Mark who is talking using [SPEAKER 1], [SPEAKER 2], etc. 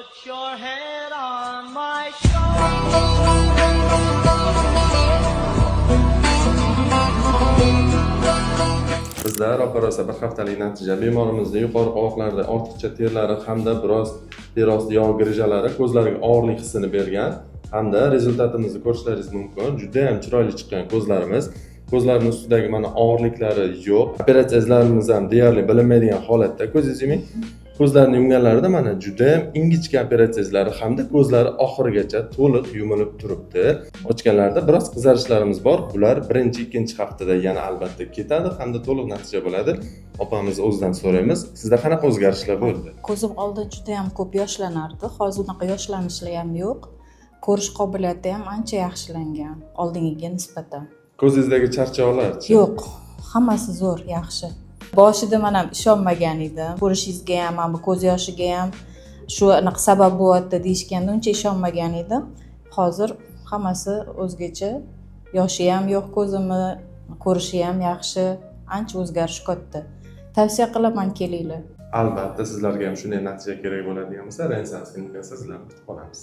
[SPEAKER 1] Put your head on my shoulder.
[SPEAKER 2] Bizda ro'pararosa bir haftalik natija bemorimizda yuqori qovoqlarda ortiqcha terlari hamda biroz terosti yog' grijalari ko'zlariga og'irlik hissini bergan hamda rezultatimizni ko'rishlaringiz mumkin. Juda ham chiroyli chiqqan ko'zlarimiz. Ko'zlarning ustidagi mana og'irliklari yo'q. Operatsiya izlarimiz ham deyarli bilinmaydigan holatda. Ko'zingizni yuming. Ko'zlarni yumganlarida mana juda ham ingichka operatsiya izlari hamda ko'zlari oxirigacha to'liq yumilib turibdi. Ochganlarida biroz qizarishlarimiz bor. Bular birinchi, ikkinchi haftada yana albatta ketadi hamda to'liq natija bo'ladi. Opamiz o'zidan so'raymiz. Sizda qanaqa o'zgarishlar bo'ldi?
[SPEAKER 3] Ko'zim oldin juda ham ko'p yoshlanardi. Hozir unaqa yoshlanishlar ham yo'q. Ko'rish qobiliyati ham ancha yaxshilangan oldingiga nisbatan.
[SPEAKER 2] Ko'zingizdagi charchoqlar-chi?
[SPEAKER 3] Yo'q, hammasi zo'r, yaxshi. Boshida men ham ishonmagan edim. Ko'rishingizga ham, mana bu ko'z yoshiga ham shu anaqa sabab bo'lyapti deyishganda uncha ishonmagan edim. Hozir hammasi o'zgacha. Yoshi ham yo'q ko'zimni, ko'rishi ham yaxshi, ancha o'zgarish katta. Tavsiya qilaman, kelinglar.
[SPEAKER 2] Albatta sizlarga ham shunday natija kerak bo'ladigan bo'lsa, Rensans klinikasida sizlarni kutib qolamiz.